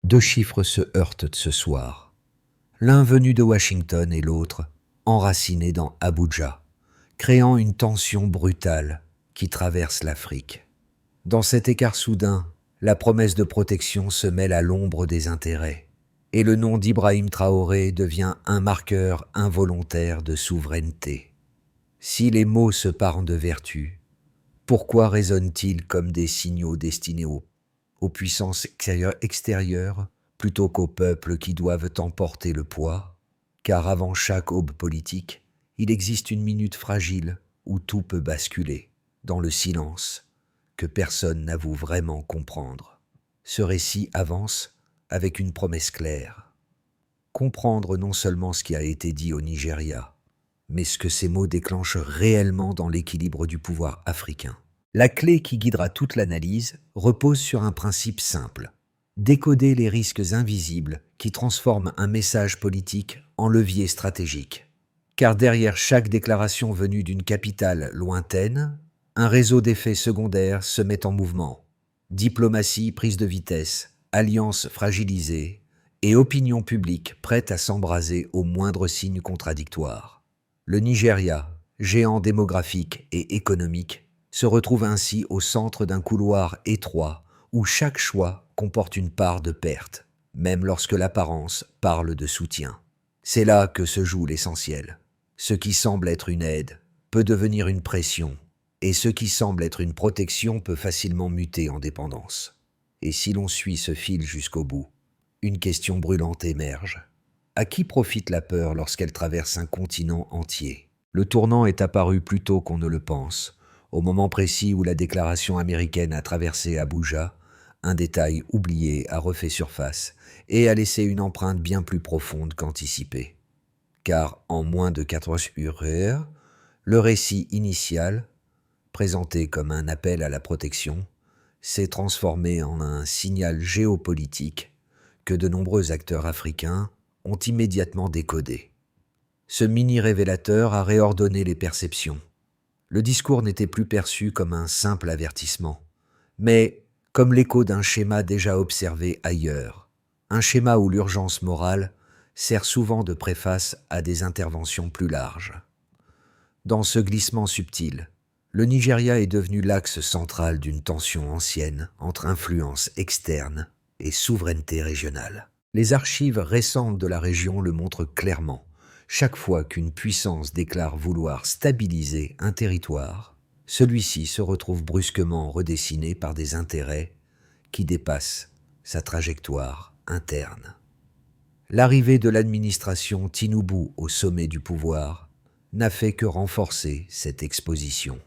Deux chiffres se heurtent ce soir. L'un venu de Washington et l'autre enraciné dans Abuja, créant une tension brutale qui traverse l'Afrique. Dans cet écart soudain, la promesse de protection se mêle à l'ombre des intérêts, et le nom d'Ibrahim Traoré devient un marqueur involontaire de souveraineté. Si les mots se parent de vertu, pourquoi résonnent-ils comme des signaux destinés aux puissances extérieures plutôt qu'aux peuples qui doivent emporter le poids? Car avant chaque aube politique, il existe une minute fragile où tout peut basculer, dans le silence, que personne n'avoue vraiment comprendre. Ce récit avance avec une promesse claire. Comprendre non seulement ce qui a été dit au Nigeria, mais ce que ces mots déclenchent réellement dans l'équilibre du pouvoir africain. La clé qui guidera toute l'analyse repose sur un principe simple: décoder les risques invisibles qui transforment un message politique en levier stratégique. Car derrière chaque déclaration venue d'une capitale lointaine, un réseau d'effets secondaires se met en mouvement. Diplomatie prise de vitesse, alliances fragilisées et opinion publique prête à s'embraser au moindre signe contradictoire. Le Nigeria, géant démographique et économique, se retrouve ainsi au centre d'un couloir étroit où chaque choix comporte une part de perte, même lorsque l'apparence parle de soutien. C'est là que se joue l'essentiel. Ce qui semble être une aide peut devenir une pression, et ce qui semble être une protection peut facilement muter en dépendance. Et si l'on suit ce fil jusqu'au bout, une question brûlante émerge. À qui profite la peur lorsqu'elle traverse un continent entier? Le tournant est apparu plus tôt qu'on ne le pense, au moment précis où la déclaration américaine a traversé Abuja. Un détail oublié a refait surface et a laissé une empreinte bien plus profonde qu'anticipée. Car en moins de 4 heures, le récit initial, présenté comme un appel à la protection, s'est transformé en un signal géopolitique que de nombreux acteurs africains ont immédiatement décodé. Ce mini-révélateur a réordonné les perceptions. Le discours n'était plus perçu comme un simple avertissement, mais comme l'écho d'un schéma déjà observé ailleurs, un schéma où l'urgence morale sert souvent de préface à des interventions plus larges. Dans ce glissement subtil, le Nigeria est devenu l'axe central d'une tension ancienne entre influence externe et souveraineté régionale. Les archives récentes de la région le montrent clairement. Chaque fois qu'une puissance déclare vouloir stabiliser un territoire, celui-ci se retrouve brusquement redessiné par des intérêts qui dépassent sa trajectoire interne. L'arrivée de l'administration Tinubu au sommet du pouvoir n'a fait que renforcer cette exposition.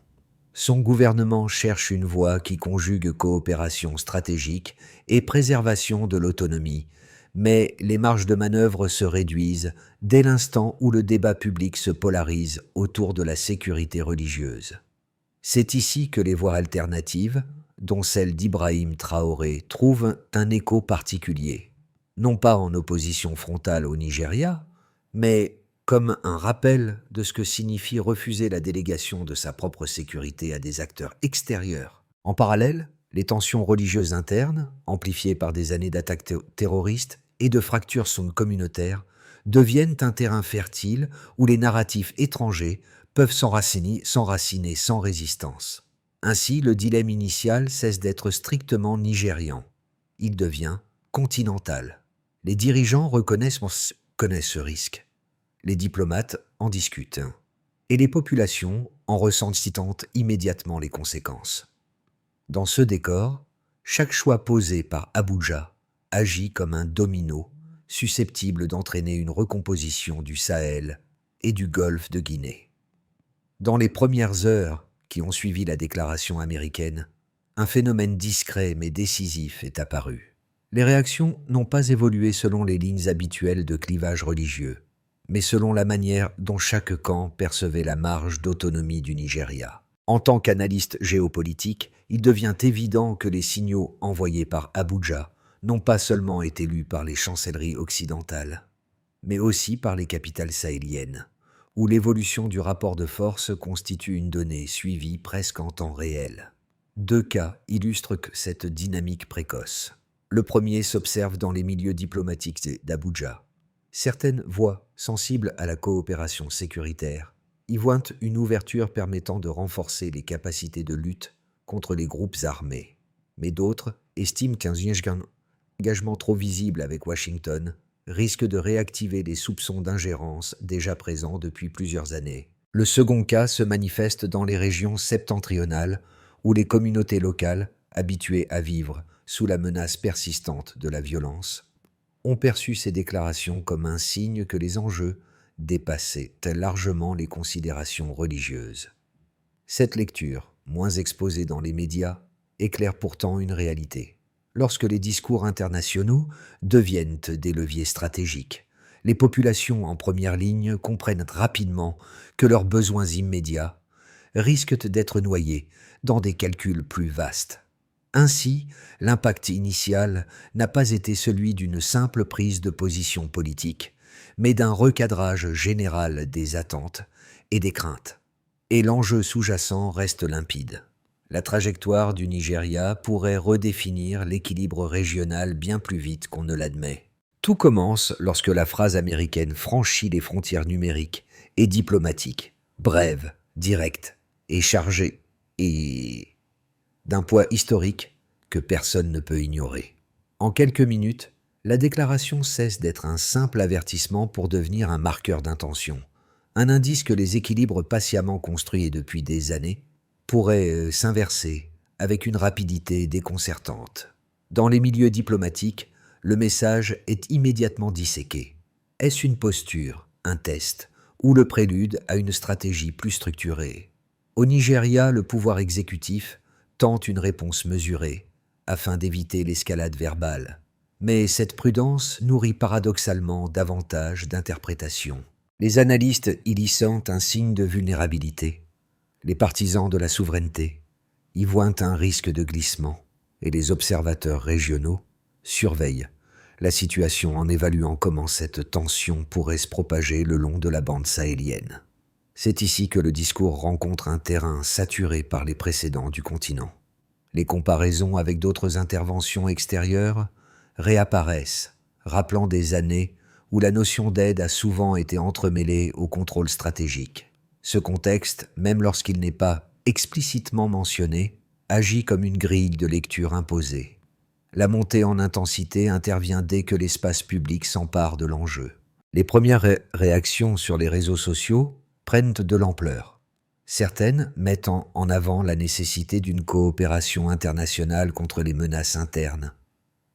Son gouvernement cherche une voie qui conjugue coopération stratégique et préservation de l'autonomie, mais les marges de manœuvre se réduisent dès l'instant où le débat public se polarise autour de la sécurité religieuse. C'est ici que les voies alternatives, dont celle d'Ibrahim Traoré, trouvent un écho particulier, non pas en opposition frontale au Nigeria, mais comme un rappel de ce que signifie refuser la délégation de sa propre sécurité à des acteurs extérieurs. En parallèle, les tensions religieuses internes, amplifiées par des années d'attaques terroristes et de fractures communautaires, deviennent un terrain fertile où les narratifs étrangers peuvent s'enraciner sans résistance. Ainsi, le dilemme initial cesse d'être strictement nigérian. Il devient continental. Les dirigeants connaissent ce risque. Les diplomates en discutent. Et les populations en ressentent immédiatement les conséquences. Dans ce décor, chaque choix posé par Abuja agit comme un domino susceptible d'entraîner une recomposition du Sahel et du golfe de Guinée. Dans les premières heures qui ont suivi la déclaration américaine, un phénomène discret mais décisif est apparu. Les réactions n'ont pas évolué selon les lignes habituelles de clivage religieux, mais selon la manière dont chaque camp percevait la marge d'autonomie du Nigeria. En tant qu'analyste géopolitique, il devient évident que les signaux envoyés par Abuja n'ont pas seulement été lus par les chancelleries occidentales, mais aussi par les capitales sahéliennes, où l'évolution du rapport de force constitue une donnée suivie presque en temps réel. Deux cas illustrent cette dynamique précoce. Le premier s'observe dans les milieux diplomatiques d'Abuja. Certaines voix, sensibles à la coopération sécuritaire, y voient une ouverture permettant de renforcer les capacités de lutte contre les groupes armés. Mais d'autres estiment qu'un engagement trop visible avec Washington risque de réactiver les soupçons d'ingérence déjà présents depuis plusieurs années. Le second cas se manifeste dans les régions septentrionales où les communautés locales, habituées à vivre sous la menace persistante de la violence, ont perçu ces déclarations comme un signe que les enjeux dépassaient largement les considérations religieuses. Cette lecture, moins exposée dans les médias, éclaire pourtant une réalité. Lorsque les discours internationaux deviennent des leviers stratégiques, les populations en première ligne comprennent rapidement que leurs besoins immédiats risquent d'être noyés dans des calculs plus vastes. Ainsi, l'impact initial n'a pas été celui d'une simple prise de position politique, mais d'un recadrage général des attentes et des craintes. Et l'enjeu sous-jacent reste limpide. La trajectoire du Nigeria pourrait redéfinir l'équilibre régional bien plus vite qu'on ne l'admet. Tout commence lorsque la phrase américaine franchit les frontières numériques et diplomatiques, brève, directe et chargée, et d'un poids historique que personne ne peut ignorer. En quelques minutes, la déclaration cesse d'être un simple avertissement pour devenir un marqueur d'intention, un indice que les équilibres patiemment construits depuis des années pourraient s'inverser avec une rapidité déconcertante. Dans les milieux diplomatiques, le message est immédiatement disséqué. Est-ce une posture, un test, ou le prélude à une stratégie plus structurée? Au Nigeria, le pouvoir exécutif tente une réponse mesurée afin d'éviter l'escalade verbale. Mais cette prudence nourrit paradoxalement davantage d'interprétations. Les analystes y sentent un signe de vulnérabilité. Les partisans de la souveraineté y voient un risque de glissement et les observateurs régionaux surveillent la situation en évaluant comment cette tension pourrait se propager le long de la bande sahélienne. C'est ici que le discours rencontre un terrain saturé par les précédents du continent. Les comparaisons avec d'autres interventions extérieures réapparaissent, rappelant des années où la notion d'aide a souvent été entremêlée au contrôle stratégique. Ce contexte, même lorsqu'il n'est pas explicitement mentionné, agit comme une grille de lecture imposée. La montée en intensité intervient dès que l'espace public s'empare de l'enjeu. Les premières réactions sur les réseaux sociaux prennent de l'ampleur. Certaines mettent en avant la nécessité d'une coopération internationale contre les menaces internes,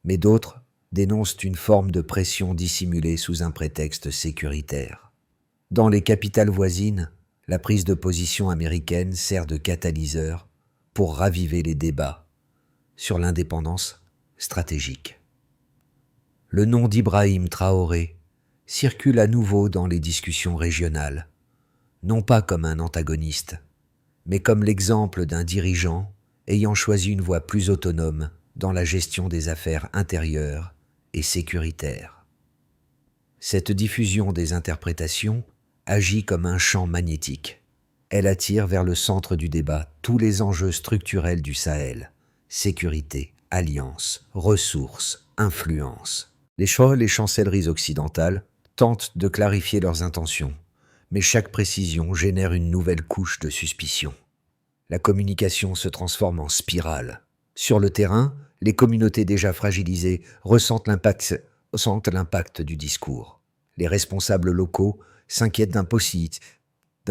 mais d'autres dénoncent une forme de pression dissimulée sous un prétexte sécuritaire. Dans les capitales voisines, la prise de position américaine sert de catalyseur pour raviver les débats sur l'indépendance stratégique. Le nom d'Ibrahim Traoré circule à nouveau dans les discussions régionales, non pas comme un antagoniste, mais comme l'exemple d'un dirigeant ayant choisi une voie plus autonome dans la gestion des affaires intérieures et sécuritaires. Cette diffusion des interprétations agit comme un champ magnétique. Elle attire vers le centre du débat tous les enjeux structurels du Sahel: sécurité, alliance, ressources, influence. Les chancelleries occidentales tentent de clarifier leurs intentions, mais chaque précision génère une nouvelle couche de suspicion. La communication se transforme en spirale. Sur le terrain, les communautés déjà fragilisées ressentent l'impact du discours. Les responsables locaux s'inquiètent d'un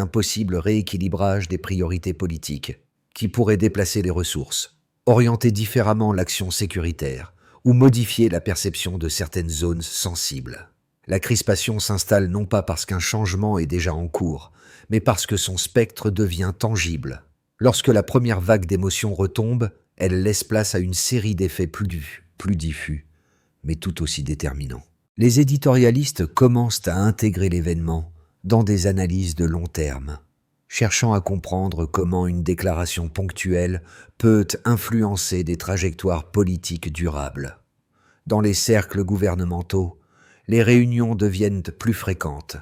possible rééquilibrage des priorités politiques qui pourrait déplacer les ressources, orienter différemment l'action sécuritaire ou modifier la perception de certaines zones sensibles. La crispation s'installe non pas parce qu'un changement est déjà en cours, mais parce que son spectre devient tangible. Lorsque la première vague d'émotions retombe, elle laisse place à une série d'effets plus diffus, mais tout aussi déterminants. Les éditorialistes commencent à intégrer l'événement dans des analyses de long terme, cherchant à comprendre comment une déclaration ponctuelle peut influencer des trajectoires politiques durables. Dans les cercles gouvernementaux, les réunions deviennent plus fréquentes,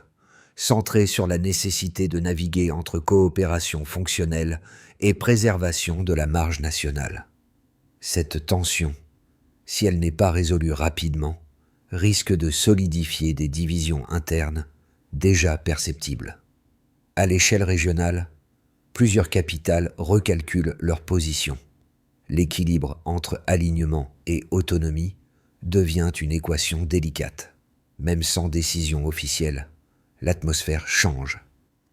centrées sur la nécessité de naviguer entre coopération fonctionnelle et préservation de la marge nationale. Cette tension si elle n'est pas résolue rapidement, risque de solidifier des divisions internes déjà perceptibles. À l'échelle régionale, plusieurs capitales recalculent leur position. L'équilibre entre alignement et autonomie devient une équation délicate. Même sans décision officielle, l'atmosphère change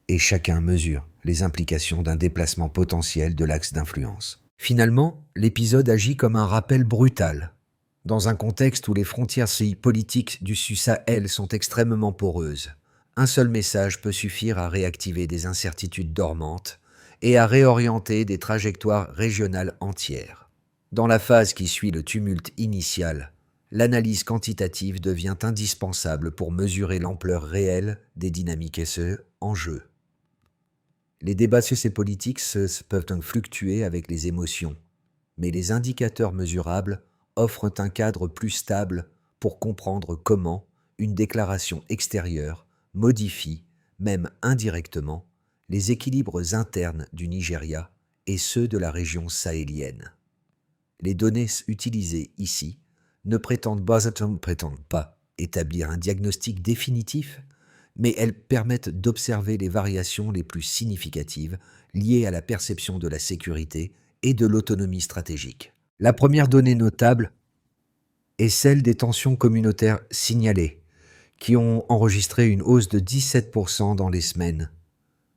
et chacun mesure les implications d'un déplacement potentiel de l'axe d'influence. Finalement, l'épisode agit comme un rappel brutal. Dans un contexte où les frontières politiques du Sahel sont extrêmement poreuses, un seul message peut suffire à réactiver des incertitudes dormantes et à réorienter des trajectoires régionales entières. Dans la phase qui suit le tumulte initial, l'analyse quantitative devient indispensable pour mesurer l'ampleur réelle des dynamiques en jeu. Les débats sociopolitiques peuvent donc fluctuer avec les émotions, mais les indicateurs mesurables offrent un cadre plus stable pour comprendre comment une déclaration extérieure modifie, même indirectement, les équilibres internes du Nigeria et ceux de la région sahélienne. Les données utilisées ici ne prétendent pas établir un diagnostic définitif, mais elles permettent d'observer les variations les plus significatives liées à la perception de la sécurité et de l'autonomie stratégique. La première donnée notable est celle des tensions communautaires signalées, qui ont enregistré une hausse de 17% dans les semaines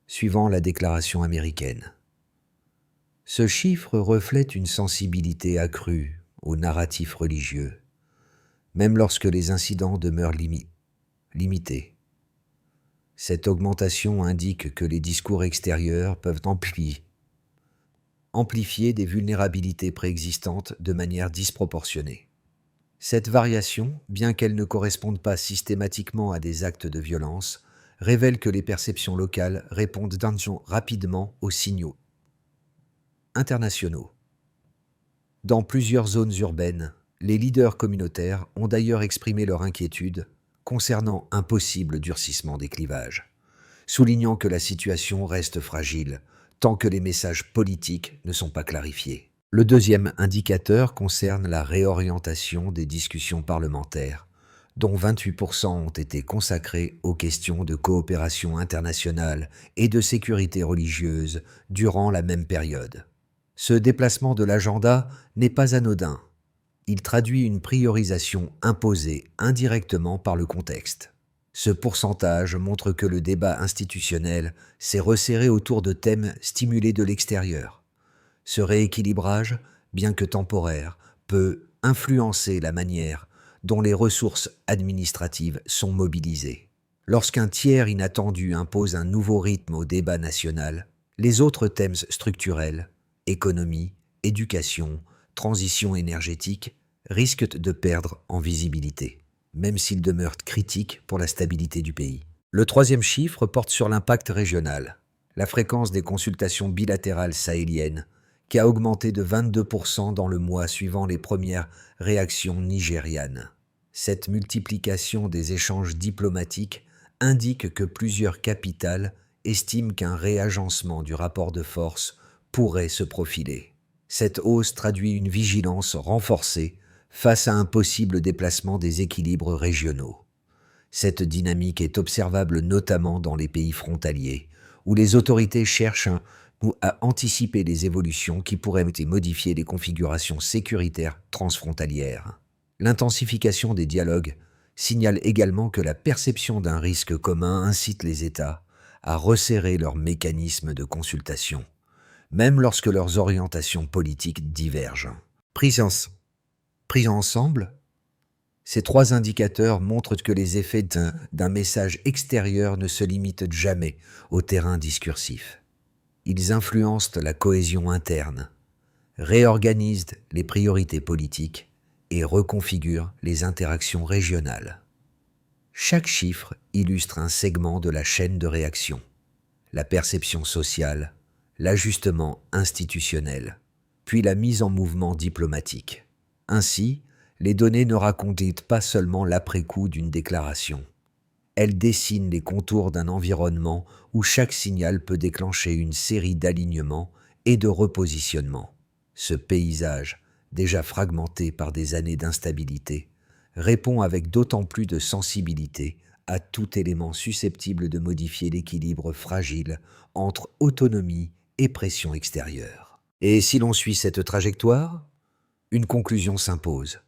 suivant la déclaration américaine. Ce chiffre reflète une sensibilité accrue aux narratifs religieux, même lorsque les incidents demeurent limités. Cette augmentation indique que les discours extérieurs peuvent amplifier des vulnérabilités préexistantes de manière disproportionnée. Cette variation, bien qu'elle ne corresponde pas systématiquement à des actes de violence, révèle que les perceptions locales répondent rapidement aux signaux internationaux. Dans plusieurs zones urbaines, les leaders communautaires ont d'ailleurs exprimé leur inquiétude concernant un possible durcissement des clivages, soulignant que la situation reste fragile tant que les messages politiques ne sont pas clarifiés. Le deuxième indicateur concerne la réorientation des discussions parlementaires, dont 28% ont été consacrés aux questions de coopération internationale et de sécurité religieuse durant la même période. Ce déplacement de l'agenda n'est pas anodin. Il traduit une priorisation imposée indirectement par le contexte. Ce pourcentage montre que le débat institutionnel s'est resserré autour de thèmes stimulés de l'extérieur. Ce rééquilibrage, bien que temporaire, peut influencer la manière dont les ressources administratives sont mobilisées. Lorsqu'un tiers inattendu impose un nouveau rythme au débat national, les autres thèmes structurels, économie, éducation, transition énergétique, risquent de perdre en visibilité, même s'ils demeurent critiques pour la stabilité du pays. Le troisième chiffre porte sur l'impact régional, la fréquence des consultations bilatérales sahéliennes, qui a augmenté de 22% dans le mois suivant les premières réactions nigérianes. Cette multiplication des échanges diplomatiques indique que plusieurs capitales estiment qu'un réagencement du rapport de force pourrait se profiler. Cette hausse traduit une vigilance renforcée face à un possible déplacement des équilibres régionaux. Cette dynamique est observable notamment dans les pays frontaliers, où les autorités cherchent à anticiper les évolutions qui pourraient modifier les configurations sécuritaires transfrontalières. L'intensification des dialogues signale également que la perception d'un risque commun incite les États à resserrer leurs mécanismes de consultation, même lorsque leurs orientations politiques divergent. Pris ensemble, ces trois indicateurs montrent que les effets d'un message extérieur ne se limitent jamais au terrain discursif. Ils influencent la cohésion interne, réorganisent les priorités politiques et reconfigurent les interactions régionales. Chaque chiffre illustre un segment de la chaîne de réaction, la perception sociale, l'ajustement institutionnel, puis la mise en mouvement diplomatique. Ainsi, les données ne racontent pas seulement l'après-coup d'une déclaration. Elles dessinent les contours d'un environnement où chaque signal peut déclencher une série d'alignements et de repositionnements. Ce paysage déjà fragmenté par des années d'instabilité, répond avec d'autant plus de sensibilité à tout élément susceptible de modifier l'équilibre fragile entre autonomie et pression extérieure. Et si l'on suit cette trajectoire, une conclusion s'impose.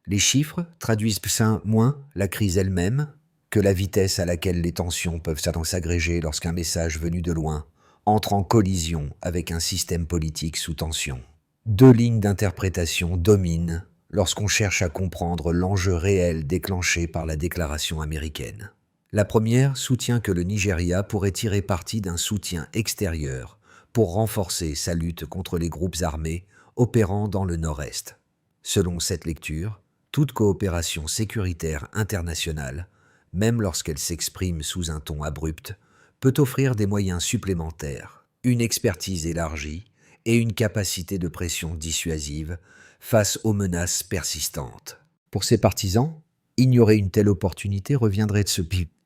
Les chiffres traduisent moins la crise elle-même que la vitesse à laquelle les tensions peuvent s'agréger lorsqu'un message venu de loin entre en collision avec un système politique sous tension. Deux lignes d'interprétation dominent lorsqu'on cherche à comprendre l'enjeu réel déclenché par la déclaration américaine. La première soutient que le Nigeria pourrait tirer parti d'un soutien extérieur pour renforcer sa lutte contre les groupes armés opérant dans le nord-est. Selon cette lecture, toute coopération sécuritaire internationale, même lorsqu'elle s'exprime sous un ton abrupt, peut offrir des moyens supplémentaires, une expertise élargie et une capacité de pression dissuasive face aux menaces persistantes. Pour ses partisans, ignorer une telle opportunité reviendrait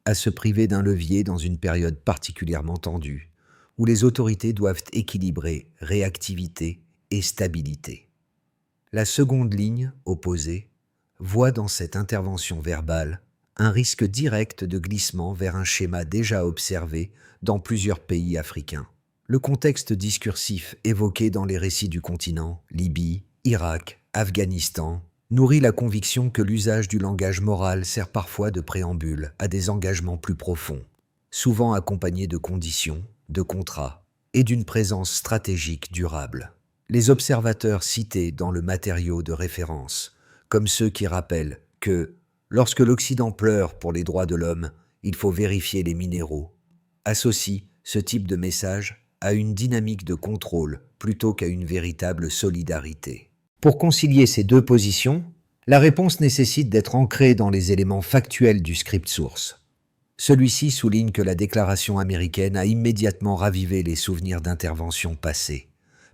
à se priver d'un levier dans une période particulièrement tendue, où les autorités doivent équilibrer réactivité et stabilité. La seconde ligne, opposée, voit dans cette intervention verbale un risque direct de glissement vers un schéma déjà observé dans plusieurs pays africains. Le contexte discursif évoqué dans les récits du continent, Libye, Irak, Afghanistan, nourrit la conviction que l'usage du langage moral sert parfois de préambule à des engagements plus profonds, souvent accompagnés de conditions, de contrats et d'une présence stratégique durable. Les observateurs cités dans le matériau de référence, comme ceux qui rappellent que, lorsque l'Occident pleure pour les droits de l'homme, il faut vérifier les minéraux, associent ce type de message à une dynamique de contrôle plutôt qu'à une véritable solidarité. Pour concilier ces deux positions, la réponse nécessite d'être ancrée dans les éléments factuels du script source. Celui-ci souligne que la déclaration américaine a immédiatement ravivé les souvenirs d'interventions passées,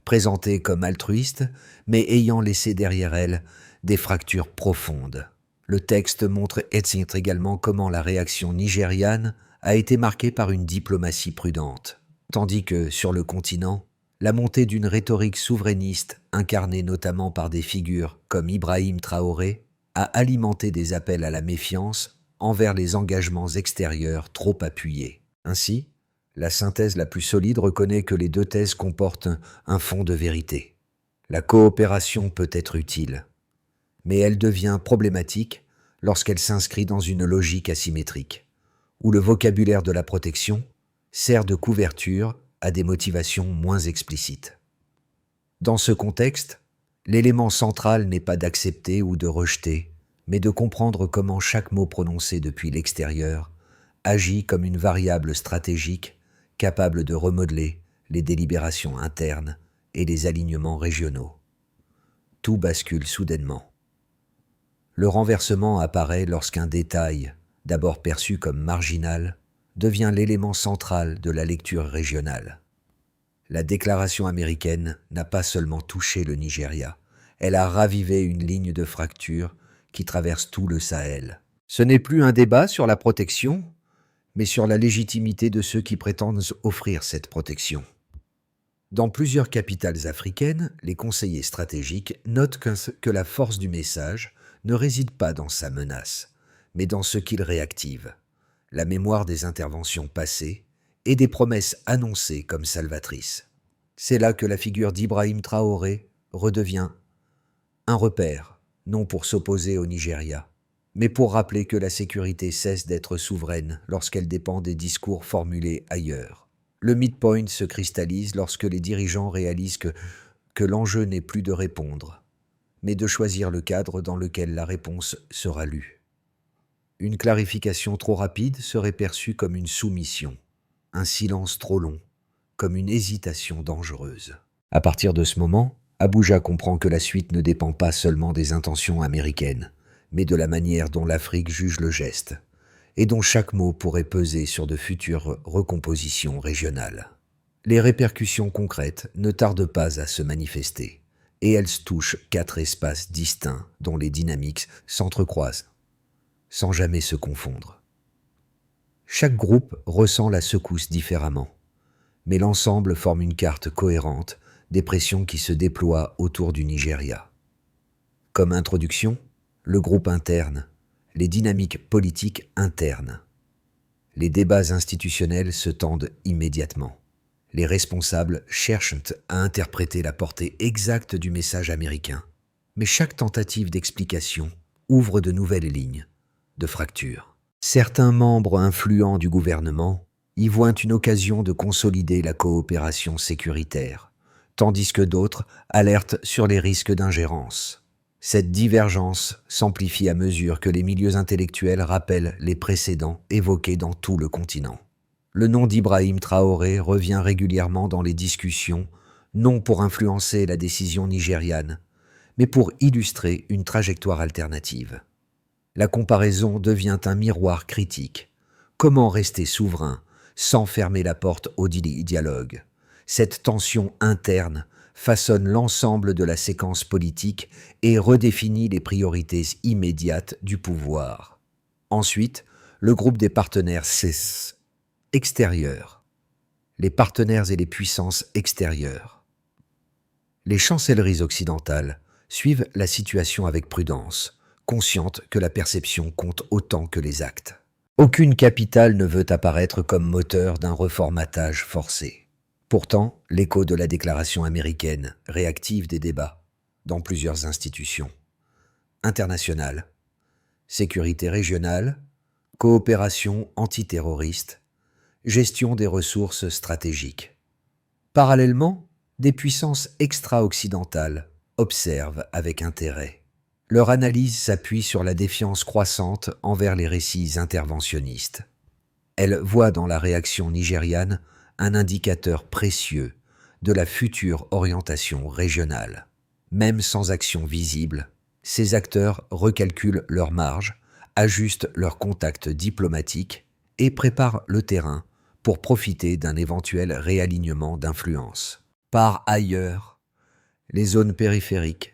présentées comme altruistes, mais ayant laissé derrière elles des fractures profondes. Le texte montre également comment la réaction nigériane a été marquée par une diplomatie prudente, tandis que, sur le continent, la montée d'une rhétorique souverainiste, incarnée notamment par des figures comme Ibrahim Traoré, a alimenté des appels à la méfiance envers les engagements extérieurs trop appuyés. Ainsi, la synthèse la plus solide reconnaît que les deux thèses comportent un fond de vérité. La coopération peut être utile, mais elle devient problématique lorsqu'elle s'inscrit dans une logique asymétrique, où le vocabulaire de la protection sert de couverture à des motivations moins explicites. Dans ce contexte, l'élément central n'est pas d'accepter ou de rejeter, mais de comprendre comment chaque mot prononcé depuis l'extérieur agit comme une variable stratégique capable de remodeler les délibérations internes et les alignements régionaux. Tout bascule soudainement. Le renversement apparaît lorsqu'un détail, d'abord perçu comme marginal, devient l'élément central de la lecture régionale. La déclaration américaine n'a pas seulement touché le Nigeria, elle a ravivé une ligne de fracture qui traverse tout le Sahel. Ce n'est plus un débat sur la protection, mais sur la légitimité de ceux qui prétendent offrir cette protection. Dans plusieurs capitales africaines, les conseillers stratégiques notent que la force du message ne réside pas dans sa menace, mais dans ce qu'il réactive, la mémoire des interventions passées et des promesses annoncées comme salvatrices. C'est là que la figure d'Ibrahim Traoré redevient un repère, non pour s'opposer au Nigeria, mais pour rappeler que la sécurité cesse d'être souveraine lorsqu'elle dépend des discours formulés ailleurs. Le midpoint se cristallise lorsque les dirigeants réalisent que l'enjeu n'est plus de répondre, mais de choisir le cadre dans lequel la réponse sera lue. Une clarification trop rapide serait perçue comme une soumission, un silence trop long, comme une hésitation dangereuse. À partir de ce moment, Abuja comprend que la suite ne dépend pas seulement des intentions américaines, mais de la manière dont l'Afrique juge le geste, et dont chaque mot pourrait peser sur de futures recompositions régionales. Les répercussions concrètes ne tardent pas à se manifester, et elles touchent 4 espaces distincts dont les dynamiques s'entrecroisent, sans jamais se confondre. Chaque groupe ressent la secousse différemment, mais l'ensemble forme une carte cohérente des pressions qui se déploient autour du Nigeria. Comme introduction, le groupe interne, les dynamiques politiques internes. Les débats institutionnels se tendent immédiatement. Les responsables cherchent à interpréter la portée exacte du message américain, mais chaque tentative d'explication ouvre de nouvelles lignes de fracture. Certains membres influents du gouvernement y voient une occasion de consolider la coopération sécuritaire, tandis que d'autres alertent sur les risques d'ingérence. Cette divergence s'amplifie à mesure que les milieux intellectuels rappellent les précédents évoqués dans tout le continent. Le nom d'Ibrahim Traoré revient régulièrement dans les discussions, non pour influencer la décision nigériane, mais pour illustrer une trajectoire alternative. La comparaison devient un miroir critique. Comment rester souverain sans fermer la porte au dialogue? Cette tension interne façonne l'ensemble de la séquence politique et redéfinit les priorités immédiates du pouvoir. Ensuite, le groupe des partenaires extérieurs. Les partenaires et les puissances extérieures. Les chancelleries occidentales suivent la situation avec prudence, conscientes que la perception compte autant que les actes. Aucune capitale ne veut apparaître comme moteur d'un reformatage forcé. Pourtant, l'écho de la déclaration américaine réactive des débats dans plusieurs institutions internationales, sécurité régionale, coopération antiterroriste, gestion des ressources stratégiques. Parallèlement, des puissances extra-occidentales observent avec intérêt. Leur analyse s'appuie sur la défiance croissante envers les récits interventionnistes. Elles voient dans la réaction nigériane un indicateur précieux de la future orientation régionale. Même sans action visible, ces acteurs recalculent leurs marges, ajustent leurs contacts diplomatiques et préparent le terrain pour profiter d'un éventuel réalignement d'influence. Par ailleurs, les zones périphériques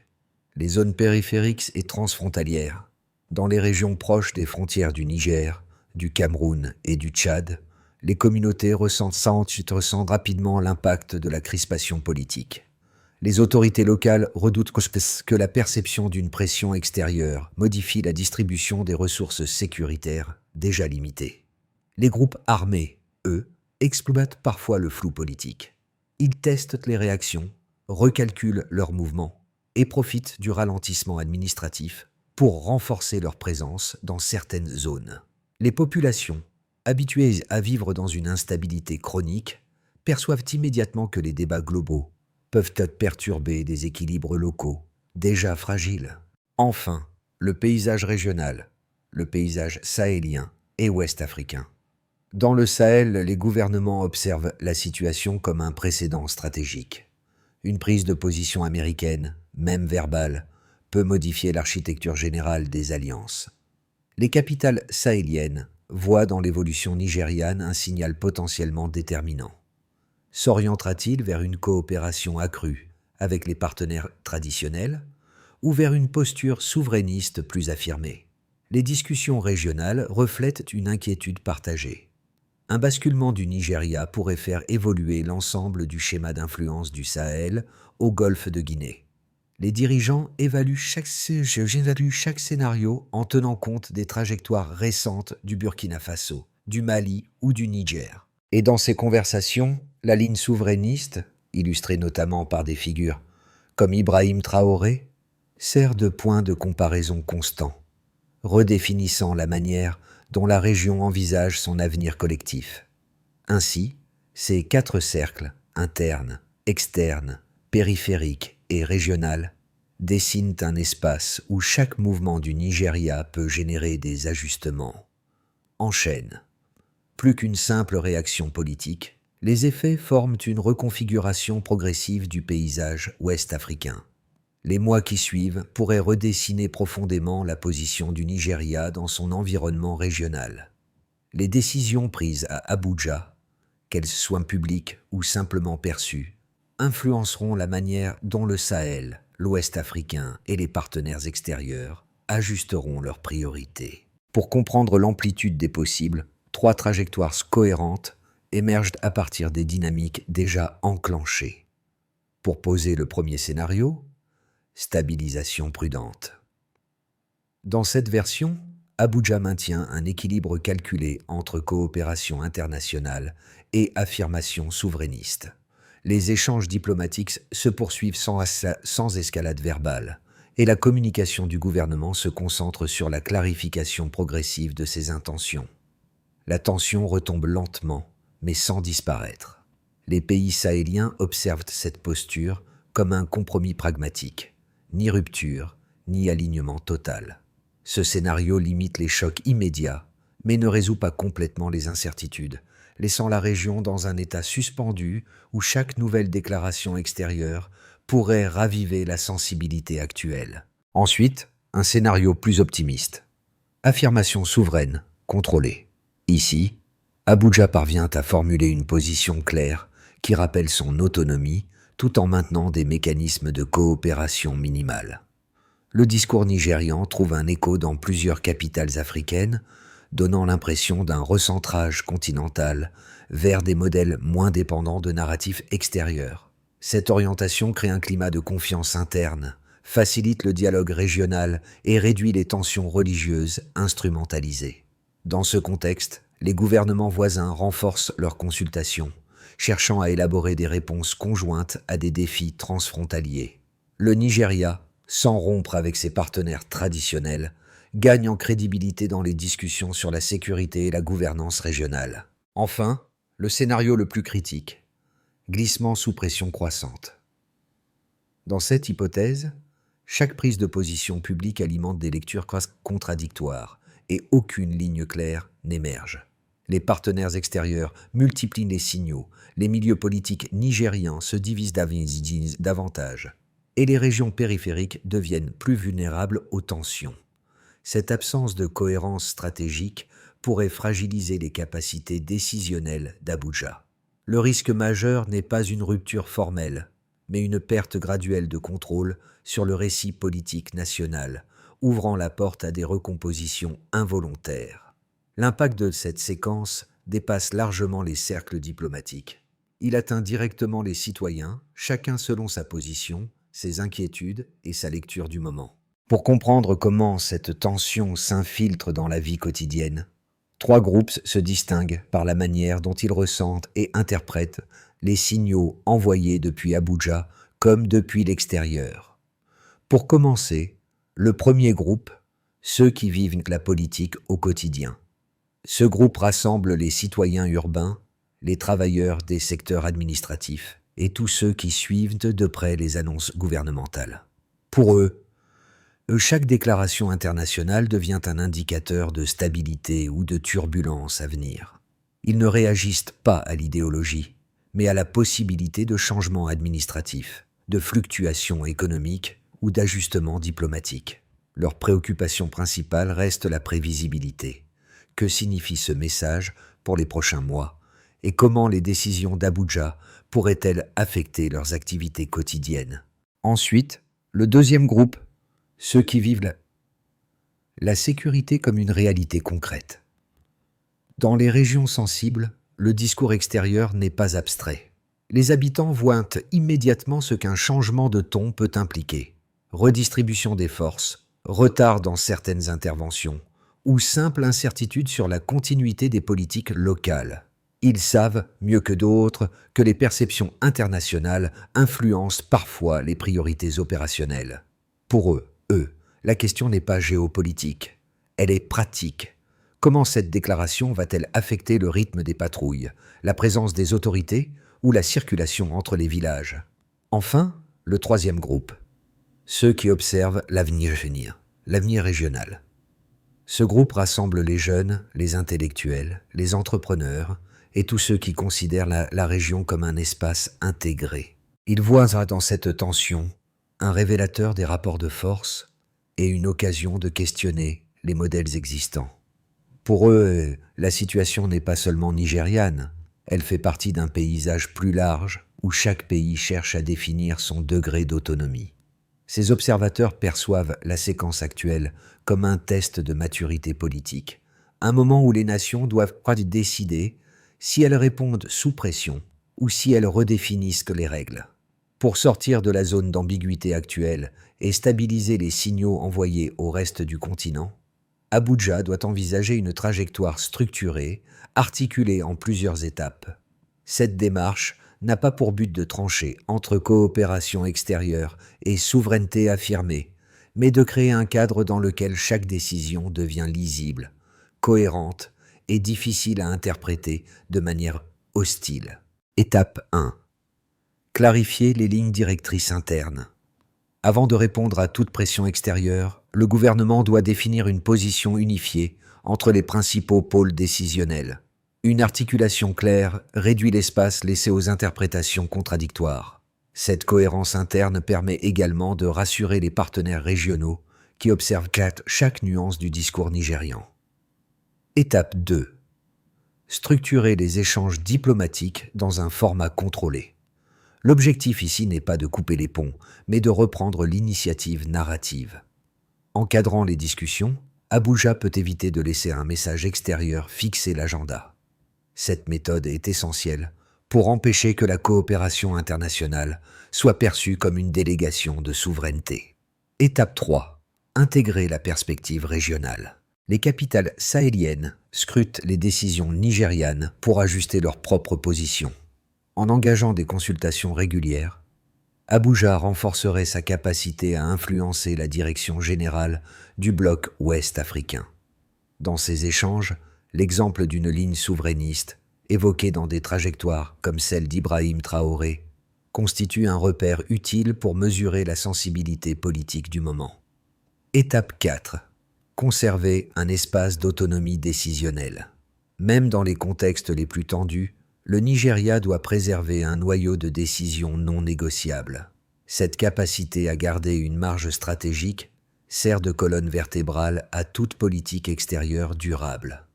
et transfrontalières, dans les régions proches des frontières du Niger, du Cameroun et du Tchad, les communautés ressentent rapidement l'impact de la crispation politique. Les autorités locales redoutent que la perception d'une pression extérieure modifie la distribution des ressources sécuritaires déjà limitées. Les groupes armés, eux, exploitent parfois le flou politique. Ils testent les réactions, recalculent leurs mouvements et profitent du ralentissement administratif pour renforcer leur présence dans certaines zones. Les populations, habituées à vivre dans une instabilité chronique, perçoivent immédiatement que les débats globaux peuvent perturber des équilibres locaux déjà fragiles. Enfin, le paysage régional, le paysage sahélien et ouest-africain. Dans le Sahel, les gouvernements observent la situation comme un précédent stratégique. Une prise de position américaine, même verbale, peut modifier l'architecture générale des alliances. Les capitales sahéliennes voient dans l'évolution nigériane un signal potentiellement déterminant. S'orientera-t-il vers une coopération accrue avec les partenaires traditionnels ou vers une posture souverainiste plus affirmée? Les discussions régionales reflètent une inquiétude partagée. Un basculement du Nigeria pourrait faire évoluer l'ensemble du schéma d'influence du Sahel au golfe de Guinée. Les dirigeants évaluent chaque scénario en tenant compte des trajectoires récentes du Burkina Faso, du Mali ou du Niger. Et dans ces conversations, la ligne souverainiste, illustrée notamment par des figures comme Ibrahim Traoré, sert de point de comparaison constant, redéfinissant la manière dont la région envisage son avenir collectif. Ainsi, ces 4 cercles, internes, externes, périphériques et régional, dessinent un espace où chaque mouvement du Nigeria peut générer des ajustements. En chaîne. Plus qu'une simple réaction politique, les effets forment une reconfiguration progressive du paysage ouest-africain. Les mois qui suivent pourraient redessiner profondément la position du Nigeria dans son environnement régional. Les décisions prises à Abuja, qu'elles soient publiques ou simplement perçues, influenceront la manière dont le Sahel, l'Ouest africain et les partenaires extérieurs ajusteront leurs priorités. Pour comprendre l'amplitude des possibles, 3 trajectoires cohérentes émergent à partir des dynamiques déjà enclenchées. Pour poser le premier scénario, stabilisation prudente. Dans cette version, Abuja maintient un équilibre calculé entre coopération internationale et affirmation souverainiste. Les échanges diplomatiques se poursuivent sans escalade verbale, et la communication du gouvernement se concentre sur la clarification progressive de ses intentions. La tension retombe lentement, mais sans disparaître. Les pays sahéliens observent cette posture comme un compromis pragmatique, ni rupture, ni alignement total. Ce scénario limite les chocs immédiats, mais ne résout pas complètement les incertitudes, laissant la région dans un état suspendu où chaque nouvelle déclaration extérieure pourrait raviver la sensibilité actuelle. Ensuite, un scénario plus optimiste. Affirmation souveraine, contrôlée. Ici, Abuja parvient à formuler une position claire qui rappelle son autonomie tout en maintenant des mécanismes de coopération minimale. Le discours nigérian trouve un écho dans plusieurs capitales africaines, donnant l'impression d'un recentrage continental vers des modèles moins dépendants de narratifs extérieurs. Cette orientation crée un climat de confiance interne, facilite le dialogue régional et réduit les tensions religieuses instrumentalisées. Dans ce contexte, les gouvernements voisins renforcent leurs consultations, cherchant à élaborer des réponses conjointes à des défis transfrontaliers. Le Nigeria, sans rompre avec ses partenaires traditionnels, gagne en crédibilité dans les discussions sur la sécurité et la gouvernance régionale. Enfin, le scénario le plus critique, glissement sous pression croissante. Dans cette hypothèse, chaque prise de position publique alimente des lectures contradictoires et aucune ligne claire n'émerge. Les partenaires extérieurs multiplient les signaux, les milieux politiques nigérians se divisent davantage, et les régions périphériques deviennent plus vulnérables aux tensions. Cette absence de cohérence stratégique pourrait fragiliser les capacités décisionnelles d'Abuja. Le risque majeur n'est pas une rupture formelle, mais une perte graduelle de contrôle sur le récit politique national, ouvrant la porte à des recompositions involontaires. L'impact de cette séquence dépasse largement les cercles diplomatiques. Il atteint directement les citoyens, chacun selon sa position, ses inquiétudes et sa lecture du moment. Pour comprendre comment cette tension s'infiltre dans la vie quotidienne, 3 groupes se distinguent par la manière dont ils ressentent et interprètent les signaux envoyés depuis Abuja comme depuis l'extérieur. Pour commencer, le premier groupe, ceux qui vivent la politique au quotidien. Ce groupe rassemble les citoyens urbains, les travailleurs des secteurs administratifs et tous ceux qui suivent de près les annonces gouvernementales. Pour eux, chaque déclaration internationale devient un indicateur de stabilité ou de turbulence à venir. Ils ne réagissent pas à l'idéologie, mais à la possibilité de changements administratifs, de fluctuations économiques ou d'ajustements diplomatiques. Leur préoccupation principale reste la prévisibilité. Que signifie ce message pour les prochains mois et comment les décisions d'Abuja pourraient-elles affecter leurs activités quotidiennes? Ensuite, le deuxième groupe, ceux qui vivent la sécurité comme une réalité concrète. Dans les régions sensibles, le discours extérieur n'est pas abstrait. Les habitants voient immédiatement ce qu'un changement de ton peut impliquer. Redistribution des forces, retard dans certaines interventions, ou simple incertitude sur la continuité des politiques locales. Ils savent, mieux que d'autres, que les perceptions internationales influencent parfois les priorités opérationnelles. Pour eux, la question n'est pas géopolitique, elle est pratique. Comment cette déclaration va-t-elle affecter le rythme des patrouilles, la présence des autorités ou la circulation entre les villages? Enfin, le troisième groupe, ceux qui observent l'avenir régional. Ce groupe rassemble les jeunes, les intellectuels, les entrepreneurs et tous ceux qui considèrent la région comme un espace intégré. Ils voient dans cette tension un révélateur des rapports de force et une occasion de questionner les modèles existants. Pour eux, la situation n'est pas seulement nigériane, elle fait partie d'un paysage plus large où chaque pays cherche à définir son degré d'autonomie. Ces observateurs perçoivent la séquence actuelle comme un test de maturité politique, un moment où les nations doivent décider si elles répondent sous pression ou si elles redéfinissent les règles. Pour sortir de la zone d'ambiguïté actuelle et stabiliser les signaux envoyés au reste du continent, Abuja doit envisager une trajectoire structurée, articulée en plusieurs étapes. Cette démarche n'a pas pour but de trancher entre coopération extérieure et souveraineté affirmée, mais de créer un cadre dans lequel chaque décision devient lisible, cohérente et difficile à interpréter de manière hostile. Étape 1. Clarifier les lignes directrices internes. Avant de répondre à toute pression extérieure, le gouvernement doit définir une position unifiée entre les principaux pôles décisionnels. Une articulation claire réduit l'espace laissé aux interprétations contradictoires. Cette cohérence interne permet également de rassurer les partenaires régionaux qui observent chaque nuance du discours nigérian. Étape 2. Structurer les échanges diplomatiques dans un format contrôlé. L'objectif ici n'est pas de couper les ponts, mais de reprendre l'initiative narrative. Encadrant les discussions, Abuja peut éviter de laisser un message extérieur fixer l'agenda. Cette méthode est essentielle pour empêcher que la coopération internationale soit perçue comme une délégation de souveraineté. Étape 3. Intégrer la perspective régionale. Les capitales sahéliennes scrutent les décisions nigérianes pour ajuster leur propre position. En engageant des consultations régulières, Abuja renforcerait sa capacité à influencer la direction générale du bloc ouest africain. Dans ces échanges, l'exemple d'une ligne souverainiste, évoquée dans des trajectoires comme celle d'Ibrahim Traoré, constitue un repère utile pour mesurer la sensibilité politique du moment. Étape 4. Conserver un espace d'autonomie décisionnelle. Même dans les contextes les plus tendus, le Nigeria doit préserver un noyau de décision non négociable. Cette capacité à garder une marge stratégique sert de colonne vertébrale à toute politique extérieure durable.